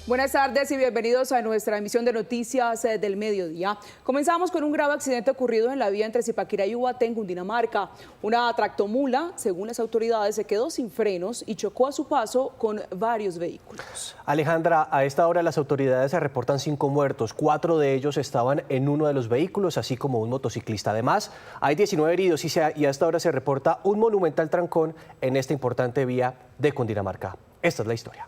Buenas tardes y bienvenidos a nuestra emisión de noticias del mediodía. Comenzamos con un grave accidente ocurrido en la vía entre Zipaquirá y Ubaté, en Cundinamarca. Una tractomula, según las autoridades, se quedó sin frenos y chocó a su paso con varios vehículos. Alejandra, a esta hora las autoridades se reportan 5 muertos. 4 de ellos estaban en uno de los vehículos, así como un motociclista. Además, hay 19 heridos y a esta hora se reporta un monumental trancón en esta importante vía de Cundinamarca. Esta es la historia.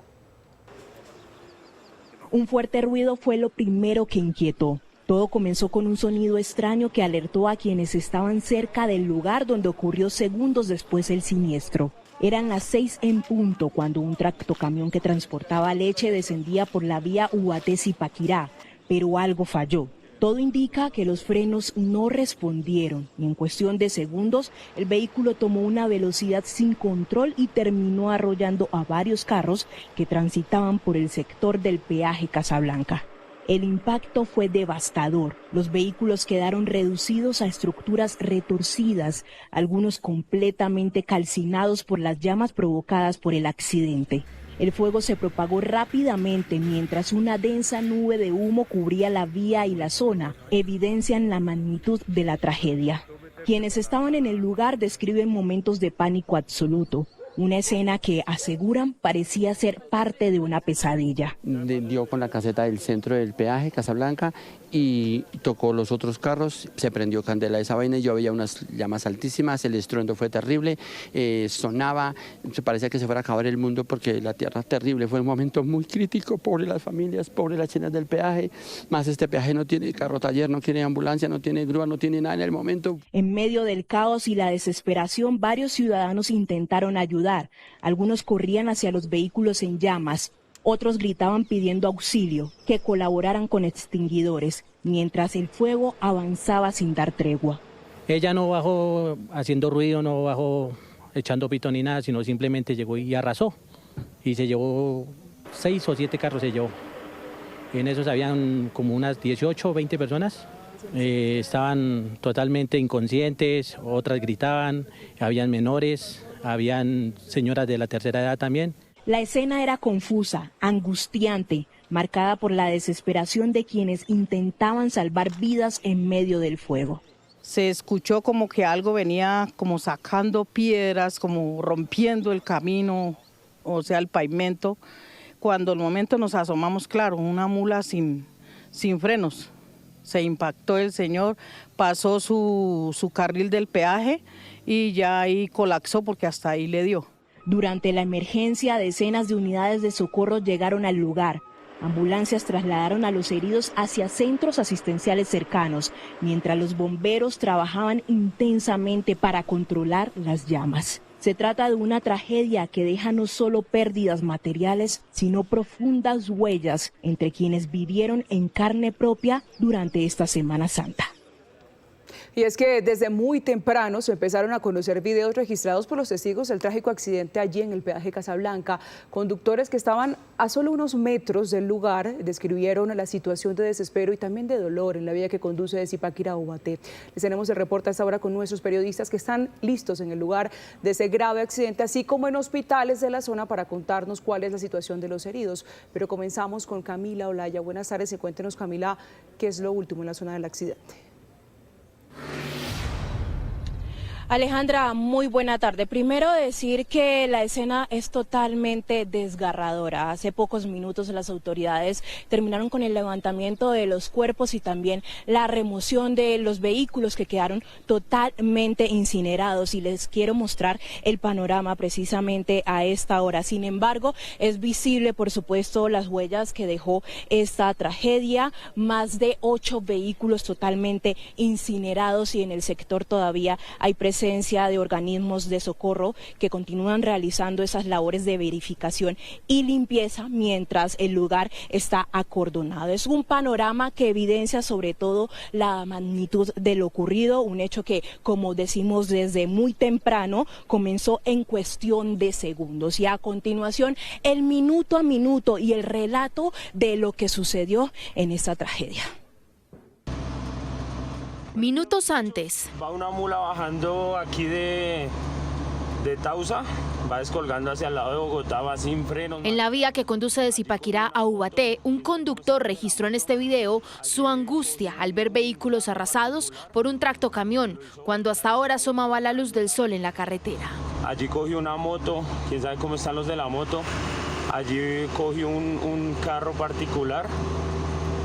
Un fuerte ruido fue lo primero que inquietó. Todo comenzó con un sonido extraño que alertó a quienes estaban cerca del lugar donde ocurrió segundos después el siniestro. Eran las 6 en punto cuando un tractocamión que transportaba leche descendía por la vía Ubaté-Zipaquirá, pero algo falló. Todo indica que los frenos no respondieron y en cuestión de segundos el vehículo tomó una velocidad sin control y terminó arrollando a varios carros que transitaban por el sector del peaje Casablanca. El impacto fue devastador. Los vehículos quedaron reducidos a estructuras retorcidas, algunos completamente calcinados por las llamas provocadas por el accidente. El fuego se propagó rápidamente mientras una densa nube de humo cubría la vía y la zona, evidencian la magnitud de la tragedia. Quienes estaban en el lugar describen momentos de pánico absoluto. Una escena que, aseguran, parecía ser parte de una pesadilla. Dio con la caseta del centro del peaje, Casablanca, y tocó los otros carros, se prendió candela esa vaina y yo veía unas llamas altísimas, el estruendo fue terrible, sonaba, se parecía que se fuera a acabar el mundo porque la tierra terrible, fue un momento muy crítico, pobre las familias, pobre las chenas del peaje, más este peaje no tiene carro taller, no tiene ambulancia, no tiene grúa, no tiene nada en el momento. En medio del caos y la desesperación, varios ciudadanos intentaron ayudar. Algunos corrían hacia los vehículos en llamas, otros gritaban pidiendo auxilio, que colaboraran con extinguidores, mientras el fuego avanzaba sin dar tregua. Ella no bajó haciendo ruido, no bajó echando pito ni nada, sino simplemente llegó y arrasó. Y se llevó 6 o 7 carros se llevó. En esos habían como unas 18 o 20 personas. Estaban totalmente inconscientes, otras gritaban, habían menores, habían señoras de la tercera edad también. La escena era confusa, angustiante, marcada por la desesperación de quienes intentaban salvar vidas en medio del fuego. Se escuchó como que algo venía como sacando piedras, como rompiendo el camino, o sea, el pavimento. Cuando al momento nos asomamos, claro, una mula sin frenos. Se impactó el señor, pasó su carril del peaje y ya ahí colapsó porque hasta ahí le dio. Durante la emergencia, decenas de unidades de socorro llegaron al lugar. Ambulancias trasladaron a los heridos hacia centros asistenciales cercanos, mientras los bomberos trabajaban intensamente para controlar las llamas. Se trata de una tragedia que deja no solo pérdidas materiales, sino profundas huellas entre quienes vivieron en carne propia durante esta Semana Santa. Y es que desde muy temprano se empezaron a conocer videos registrados por los testigos del trágico accidente allí en el peaje Casablanca. Conductores que estaban a solo unos metros del lugar describieron la situación de desespero y también de dolor en la vía que conduce de Zipaquirá a Ubaté. Les tenemos el reporte a esta hora con nuestros periodistas que están listos en el lugar de ese grave accidente, así como en hospitales de la zona para contarnos cuál es la situación de los heridos. Pero comenzamos con Camila Olaya. Buenas tardes y cuéntenos, Camila, qué es lo último en la zona del accidente. Alejandra, muy buena tarde. Primero decir que la escena es totalmente desgarradora. Hace pocos minutos las autoridades terminaron con el levantamiento de los cuerpos y también la remoción de los vehículos que quedaron totalmente incinerados, y les quiero mostrar el panorama precisamente a esta hora. Sin embargo, es visible, por supuesto, las huellas que dejó esta tragedia, más de 8 vehículos totalmente incinerados, y en el sector todavía hay presencia de organismos de socorro que continúan realizando esas labores de verificación y limpieza mientras el lugar está acordonado. Es un panorama que evidencia sobre todo la magnitud de lo ocurrido, un hecho que, como decimos desde muy temprano, comenzó en cuestión de segundos. Y a continuación, el minuto a minuto y el relato de lo que sucedió en esta tragedia. Minutos antes. Va una mula bajando aquí de Tausa va descolgando hacia el lado de Bogotá, va sin frenos. En la vía que conduce de Zipaquirá a Ubaté, un conductor registró en este video su angustia al ver vehículos arrasados por un tractocamión, cuando hasta ahora asomaba la luz del sol en la carretera. Allí cogió una moto, quién sabe cómo están los de la moto. Allí cogió un carro particular,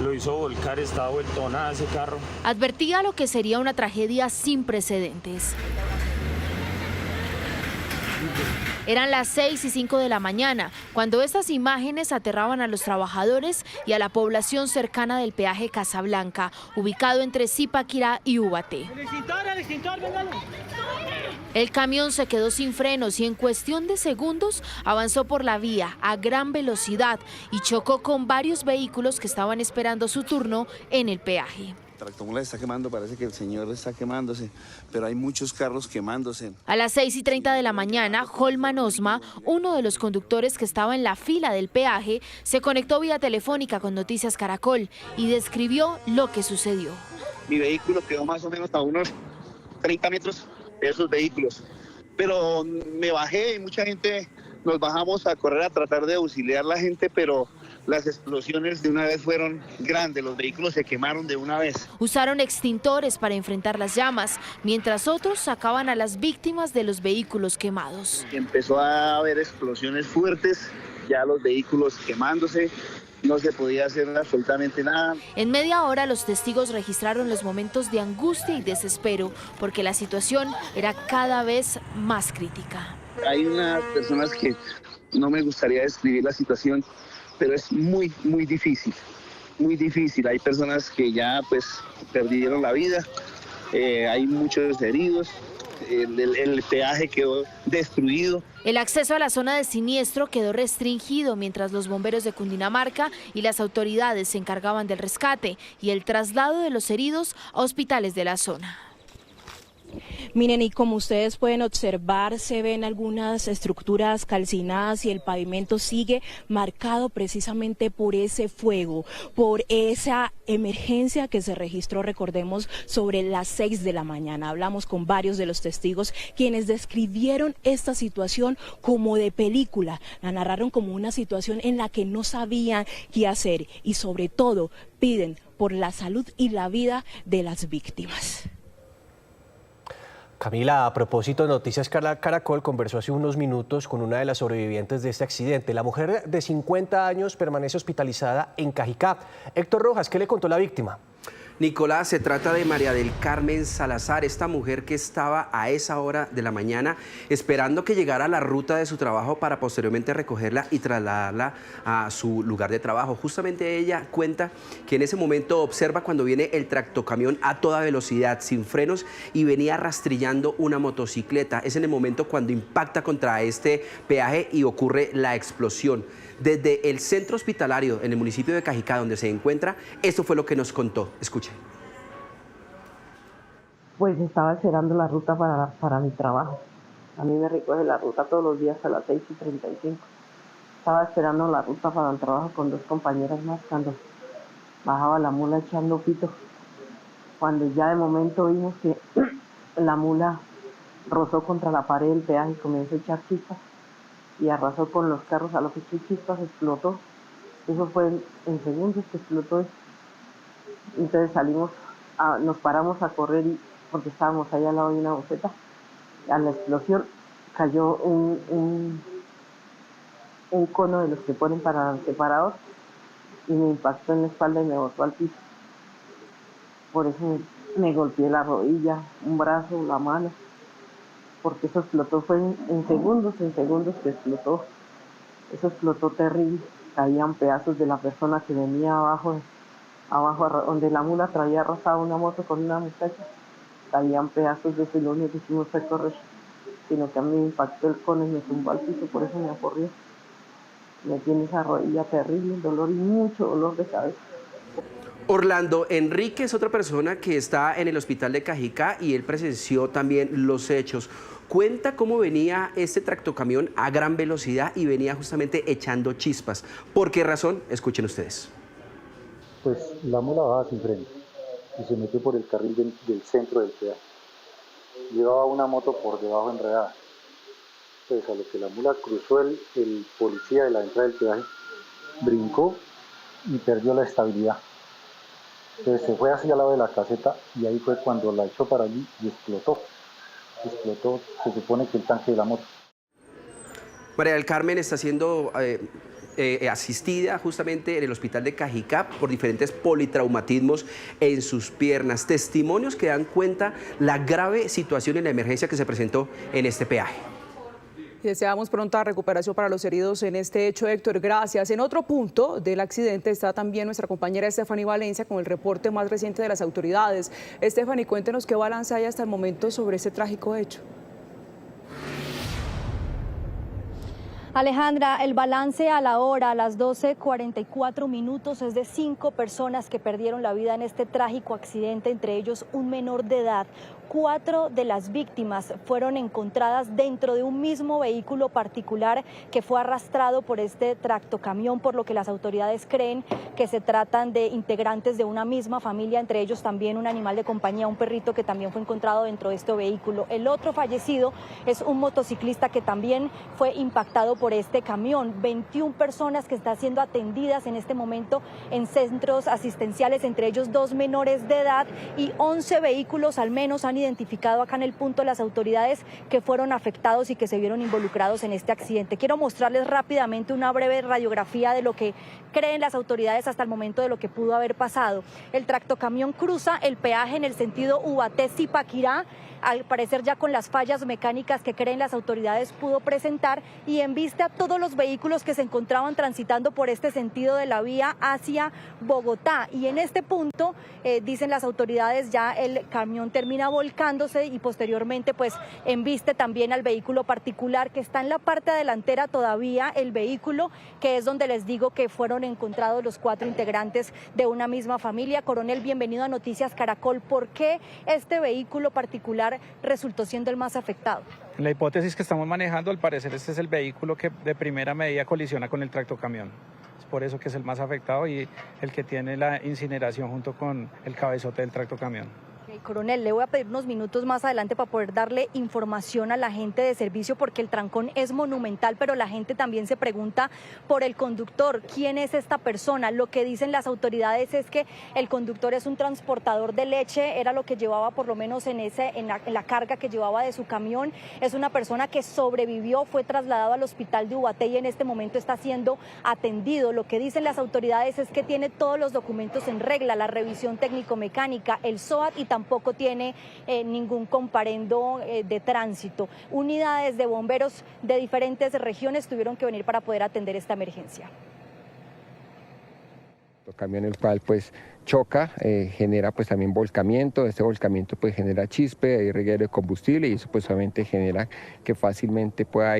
lo hizo volcar, estaba vuelto nada ese carro. Advertía lo que sería una tragedia sin precedentes. Eran las 6:05 de la mañana, cuando estas imágenes aterraban a los trabajadores y a la población cercana del peaje Casablanca, ubicado entre Zipaquirá y Ubaté. El camión se quedó sin frenos y en cuestión de segundos avanzó por la vía a gran velocidad y chocó con varios vehículos que estaban esperando su turno en el peaje. La tractomula está quemando, parece que el señor está quemándose, pero hay muchos carros quemándose. A las 6:30 de la mañana, Holman Osma, uno de los conductores que estaba en la fila del peaje, se conectó vía telefónica con Noticias Caracol y describió lo que sucedió. Mi vehículo quedó más o menos a unos 30 metros de esos vehículos, pero me bajé y mucha gente nos bajamos a correr a tratar de auxiliar a la gente, pero las explosiones de una vez fueron grandes, los vehículos se quemaron de una vez. Usaron extintores para enfrentar las llamas, mientras otros sacaban a las víctimas de los vehículos quemados. Empezó a haber explosiones fuertes, ya los vehículos quemándose, no se podía hacer absolutamente nada. En media hora los testigos registraron los momentos de angustia y desespero, porque la situación era cada vez más crítica. Hay unas personas que no me gustaría describir la situación, pero es muy, muy difícil, muy difícil. Hay personas que ya pues perdieron la vida, hay muchos heridos, el peaje quedó destruido. El acceso a la zona de siniestro quedó restringido mientras los bomberos de Cundinamarca y las autoridades se encargaban del rescate y el traslado de los heridos a hospitales de la zona. Miren, y como ustedes pueden observar, se ven algunas estructuras calcinadas y el pavimento sigue marcado precisamente por ese fuego, por esa emergencia que se registró, recordemos, sobre las 6 de la mañana. Hablamos con varios de los testigos quienes describieron esta situación como de película, la narraron como una situación en la que no sabían qué hacer y sobre todo piden por la salud y la vida de las víctimas. Camila, a propósito de Noticias Caracol, conversó hace unos minutos con una de las sobrevivientes de este accidente. La mujer de 50 años permanece hospitalizada en Cajicá. Héctor Rojas, ¿qué le contó la víctima? Nicolás, se trata de María del Carmen Salazar, esta mujer que estaba a esa hora de la mañana esperando que llegara la ruta de su trabajo para posteriormente recogerla y trasladarla a su lugar de trabajo. Justamente ella cuenta que en ese momento observa cuando viene el tractocamión a toda velocidad, sin frenos, y venía rastrillando una motocicleta. Es en el momento cuando impacta contra este peaje y ocurre la explosión. Desde el centro hospitalario en el municipio de Cajicá, donde se encuentra, esto fue lo que nos contó. Escuche. Pues estaba esperando la ruta para mi trabajo. A mí me recoge la ruta todos los días a las 6:35. Estaba esperando la ruta para el trabajo con 2 compañeras más cuando bajaba la mula echando pito. Cuando ya de momento vimos que la mula rozó contra la pared del peaje y comenzó a echar chispas y arrasó con los carros. A lo que echó chispas explotó. Eso fue en segundos que explotó. Entonces nos paramos a correr porque estábamos ahí al lado de una boceta. A la explosión cayó un cono de los que ponen para separados y me impactó en la espalda y me botó al piso. Por eso me golpeé la rodilla, un brazo, la mano, porque eso explotó, fue en segundos que explotó. Eso explotó terrible. Caían pedazos de la persona que venía abajo donde la mula traía arrasada una moto con una muchacha. Caían pedazos de eso y lo único que hicimos fue correr. Sino que a mí me impactó el cono y me tumbó al piso, por eso me acorrió. Me tiene esa rodilla terrible, dolor y mucho dolor de cabeza. Orlando Enrique es otra persona que está en el hospital de Cajicá y él presenció también los hechos. Cuenta cómo venía este tractocamión a gran velocidad y venía justamente echando chispas. ¿Por qué razón? Escuchen ustedes. Pues la mula baja sin freno y se metió por el carril del centro del peaje. Llevaba una moto por debajo enredada. Pues a lo que la mula cruzó, el policía de la entrada del peaje brincó y perdió la estabilidad. Entonces se fue hacia el lado de la caseta y ahí fue cuando la echó para allí y explotó. Explotó, se supone que el tanque de la moto. María del Carmen está siendo asistida justamente en el hospital de Cajicá por diferentes politraumatismos en sus piernas. Testimonios que dan cuenta la grave situación y la emergencia que se presentó en este peaje. Y deseamos pronta recuperación para los heridos en este hecho, Héctor. Gracias. En otro punto del accidente está también nuestra compañera Stephanie Valencia con el reporte más reciente de las autoridades. Stephanie, cuéntenos qué balance hay hasta el momento sobre este trágico hecho. Alejandra, el balance a la hora, a las 12:44 minutos, es de 5 personas que perdieron la vida en este trágico accidente, entre ellos un menor de edad. 4 de las víctimas fueron encontradas dentro de un mismo vehículo particular que fue arrastrado por este tractocamión, por lo que las autoridades creen que se tratan de integrantes de una misma familia, entre ellos también un animal de compañía, un perrito que también fue encontrado dentro de este vehículo. El otro fallecido es un motociclista que también fue impactado por este camión. 21 personas que están siendo atendidas en este momento en centros asistenciales, entre ellos 2 menores de edad, y 11 vehículos al menos han identificado acá en el punto las autoridades que fueron afectados y que se vieron involucrados en este accidente. Quiero mostrarles rápidamente una breve radiografía de lo que creen las autoridades hasta el momento de lo que pudo haber pasado. El tractocamión cruza el peaje en el sentido Ubaté-Zipaquirá, al parecer ya con las fallas mecánicas que creen las autoridades pudo presentar, y en vista a todos los vehículos que se encontraban transitando por este sentido de la vía hacia Bogotá. Y en este punto, dicen las autoridades, ya el camión termina volcándose y posteriormente pues embiste también al vehículo particular que está en la parte delantera todavía, el vehículo que es donde les digo que fueron encontrados los 4 integrantes de una misma familia. Coronel, bienvenido a Noticias Caracol. ¿Por qué este vehículo particular resultó siendo el más afectado? La hipótesis que estamos manejando, al parecer este es el vehículo que de primera medida colisiona con el tractocamión. Es por eso que es el más afectado y el que tiene la incineración junto con el cabezote del tractocamión. Coronel, le voy a pedir unos minutos más adelante para poder darle información a la gente de servicio, porque el trancón es monumental, pero la gente también se pregunta por el conductor. ¿Quién es esta persona? Lo que dicen las autoridades es que el conductor es un transportador de leche, era lo que llevaba por lo menos en la carga que llevaba de su camión. Es una persona que sobrevivió, fue trasladado al hospital de Ubaté y en este momento está siendo atendido. Lo que dicen las autoridades es que tiene todos los documentos en regla, la revisión técnico-mecánica, el SOAT, y tampoco tiene ningún comparendo de tránsito. Unidades de bomberos de diferentes regiones tuvieron que venir para poder atender esta emergencia. El camión el cual pues choca, genera pues también volcamiento. Este volcamiento pues genera chispe, hay reguero de combustible y eso pues obviamente genera que fácilmente pueda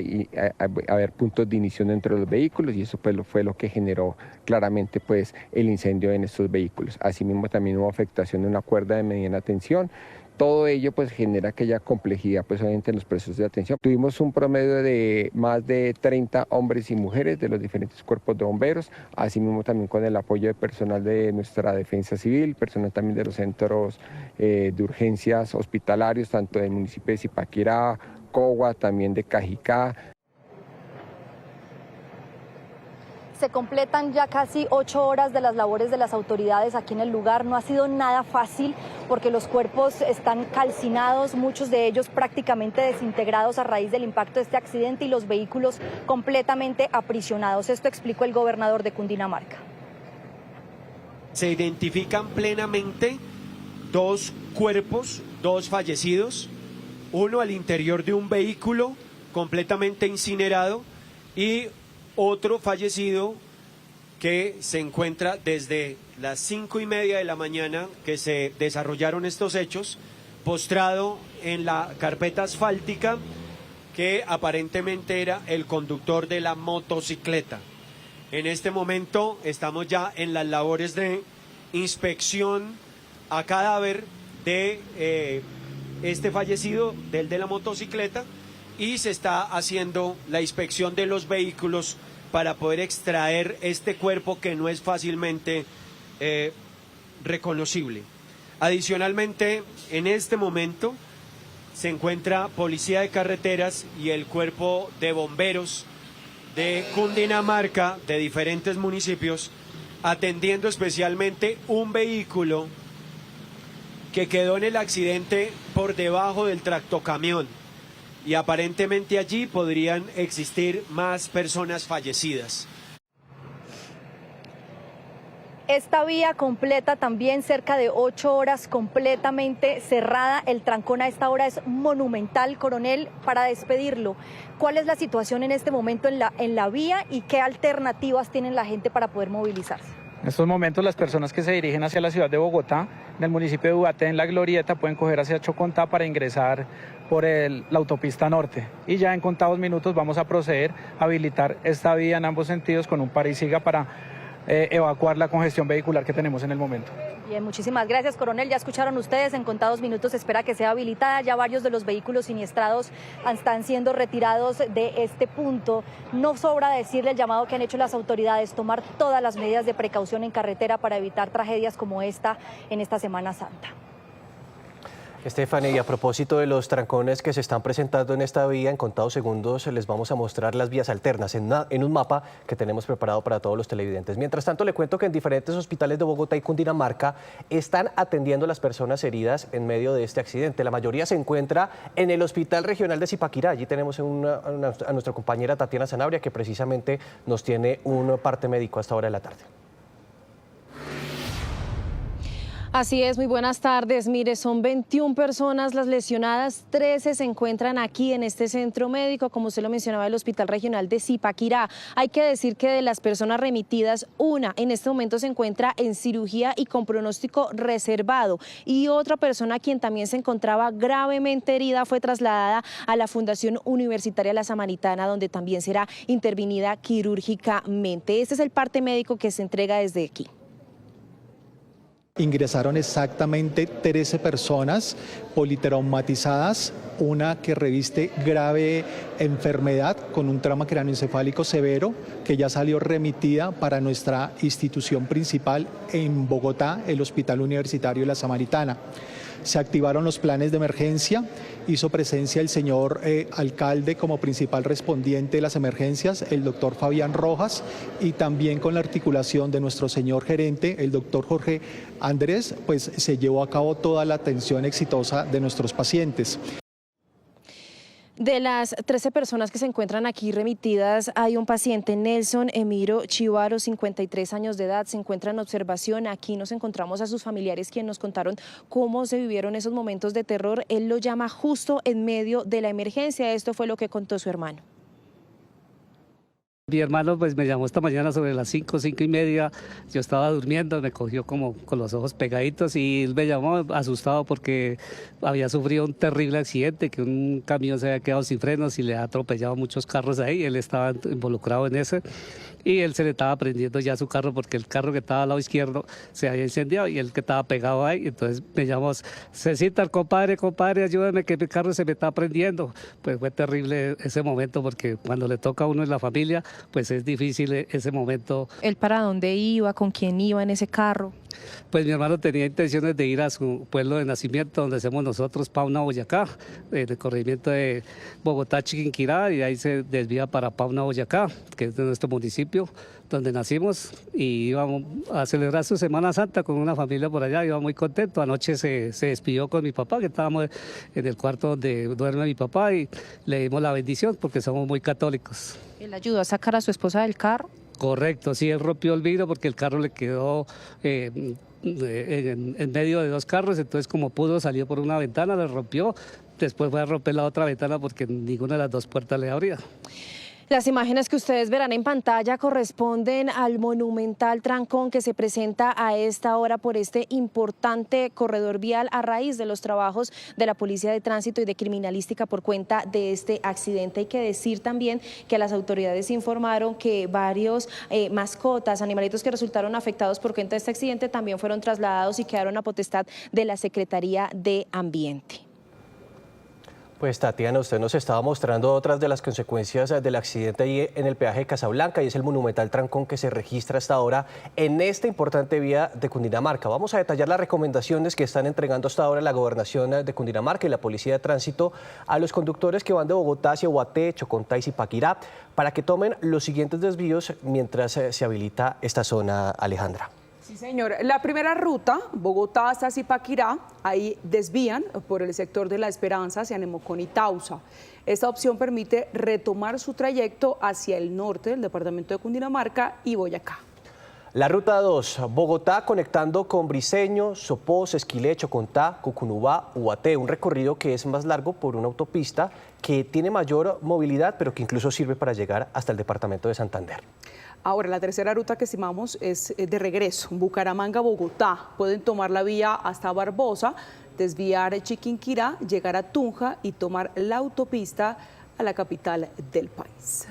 haber puntos de ignición dentro de los vehículos, y eso pues fue lo que generó claramente pues el incendio en estos vehículos. Asimismo también hubo afectación de una cuerda de mediana tensión. Todo ello pues genera aquella complejidad pues obviamente en los procesos de atención. Tuvimos un promedio de más de 30 hombres y mujeres de los diferentes cuerpos de bomberos, asimismo también con el apoyo de personal de nuestra defensa civil, personal también de los centros de urgencias hospitalarios, tanto del municipio de Zipaquirá, Cogua, también de Cajicá. Se completan ya casi 8 horas de las labores de las autoridades aquí en el lugar. No ha sido nada fácil porque los cuerpos están calcinados, muchos de ellos prácticamente desintegrados a raíz del impacto de este accidente y los vehículos completamente aprisionados. Esto explicó el gobernador de Cundinamarca. Se identifican plenamente 2 cuerpos, 2 fallecidos, uno al interior de un vehículo completamente incinerado y otro fallecido que se encuentra desde las 5:30 de la mañana que se desarrollaron estos hechos, postrado en la carpeta asfáltica, que aparentemente era el conductor de la motocicleta. En este momento estamos ya en las labores de inspección a cadáver de este fallecido, del de la motocicleta, y se está haciendo la inspección de los vehículos para poder extraer este cuerpo que no es fácilmente reconocible. Adicionalmente, en este momento se encuentra Policía de Carreteras y el Cuerpo de Bomberos de Cundinamarca, de diferentes municipios, atendiendo especialmente un vehículo que quedó en el accidente por debajo del tractocamión, y aparentemente allí podrían existir más personas fallecidas. Esta vía completa también cerca de 8 horas completamente cerrada. El trancón a esta hora es monumental. Coronel, para despedirlo, ¿cuál es la situación en este momento en la vía y qué alternativas tiene la gente para poder movilizarse? En estos momentos las personas que se dirigen hacia la ciudad de Bogotá, en el municipio de Ubaté, en la Glorieta, pueden coger hacia Chocontá para ingresar por la autopista norte. Y ya en contados minutos vamos a proceder a habilitar esta vía en ambos sentidos con un para y siga para evacuar la congestión vehicular que tenemos en el momento. Bien, muchísimas gracias, coronel. Ya escucharon ustedes, en contados minutos se espera que sea habilitada. Ya varios de los vehículos siniestrados están siendo retirados de este punto. No sobra decirle el llamado que han hecho las autoridades, tomar todas las medidas de precaución en carretera para evitar tragedias como esta en esta Semana Santa. Stephanie, y a propósito de los trancones que se están presentando en esta vía, en contados segundos les vamos a mostrar las vías alternas en un mapa que tenemos preparado para todos los televidentes. Mientras tanto, le cuento que en diferentes hospitales de Bogotá y Cundinamarca están atendiendo a las personas heridas en medio de este accidente. La mayoría se encuentra en el Hospital Regional de Zipaquirá. Allí tenemos a nuestra compañera Tatiana Sanabria, que precisamente nos tiene un parte médico a esta hora de la tarde. Así es, muy buenas tardes. Mire, son 21 personas las lesionadas, 13 se encuentran aquí en este centro médico, como usted lo mencionaba, el Hospital Regional de Zipaquirá. Hay que decir que de las personas remitidas, una en este momento se encuentra en cirugía y con pronóstico reservado, y otra persona, quien también se encontraba gravemente herida, fue trasladada a la Fundación Universitaria La Samaritana, donde también será intervenida quirúrgicamente. Este es el parte médico que se entrega desde aquí. Ingresaron exactamente 13 personas politraumatizadas, una que reviste grave enfermedad con un trauma cráneoencefálico severo, que ya salió remitida para nuestra institución principal en Bogotá, el Hospital Universitario La Samaritana. Se activaron los planes de emergencia, hizo presencia el señor alcalde como principal respondiente de las emergencias, el doctor Fabián Rojas, y también con la articulación de nuestro señor gerente, el doctor Jorge Andrés, pues se llevó a cabo toda la atención exitosa de nuestros pacientes. De las 13 personas que se encuentran aquí remitidas, hay un paciente, Nelson Emiro Chivaro, 53 años de edad, se encuentra en observación. Aquí nos encontramos a sus familiares, quienes nos contaron cómo se vivieron esos momentos de terror. Él lo llama justo en medio de la emergencia. Esto fue lo que contó su hermano. Mi hermano pues me llamó esta mañana sobre las 5:30. Yo estaba durmiendo, me cogió como con los ojos pegaditos y él me llamó asustado porque había sufrido un terrible accidente, que un camión se había quedado sin frenos y le ha atropellado muchos carros ahí. Él estaba involucrado en ese y él se le estaba prendiendo ya su carro porque el carro que estaba al lado izquierdo se había incendiado y el que estaba pegado ahí. Entonces me llamó, Cecita, compadre, ayúdame que mi carro se me está prendiendo. Pues fue terrible ese momento porque cuando le toca a uno en la familia, pues es difícil ese momento. ¿Él para dónde iba? ¿Con quién iba en ese carro? Pues mi hermano tenía intenciones de ir a su pueblo de nacimiento, donde hacemos nosotros, Pauna, Boyacá, el corregimiento de Bogotá, Chiquinquirá, y ahí se desvía para Pauna, Boyacá, que es de nuestro municipio, donde nacimos, y íbamos a celebrar su Semana Santa con una familia por allá, iba muy contento. Anoche se despidió con mi papá, que estábamos en el cuarto donde duerme mi papá, y le dimos la bendición porque somos muy católicos. ¿Él ayudó a sacar a su esposa del carro? Correcto, sí, él rompió el vidrio porque el carro le quedó en medio de dos carros, entonces como pudo salió por una ventana, le rompió, después fue a romper la otra ventana porque ninguna de las dos puertas le abría. Las imágenes que ustedes verán en pantalla corresponden al monumental trancón que se presenta a esta hora por este importante corredor vial a raíz de los trabajos de la Policía de Tránsito y de Criminalística por cuenta de este accidente. Hay que decir también que las autoridades informaron que varios mascotas, animalitos que resultaron afectados por cuenta de este accidente también fueron trasladados y quedaron a potestad de la Secretaría de Ambiente. Pues Tatiana, usted nos estaba mostrando otras de las consecuencias del accidente allí en el peaje de Casablanca y es el monumental trancón que se registra hasta ahora en esta importante vía de Cundinamarca. Vamos a detallar las recomendaciones que están entregando hasta ahora la Gobernación de Cundinamarca y la Policía de Tránsito a los conductores que van de Bogotá hacia Ubaté, Chocontá y Zipaquirá para que tomen los siguientes desvíos mientras se habilita esta zona, Alejandra. Sí, señor. La primera ruta, Bogotá hasta Zipaquirá, ahí desvían por el sector de La Esperanza hacia Nemocón y Tausa. Esta opción permite retomar su trayecto hacia el norte del departamento de Cundinamarca y Boyacá. La ruta 2, Bogotá conectando con Briceño, Sopós, Esquilé, Chocontá, Cucunubá, Ubaté, un recorrido que es más largo por una autopista que tiene mayor movilidad, pero que incluso sirve para llegar hasta el departamento de Santander. Ahora, la tercera ruta que estimamos es de regreso, Bucaramanga-Bogotá. Pueden tomar la vía hasta Barbosa, desviar Chiquinquirá, llegar a Tunja y tomar la autopista a la capital del país.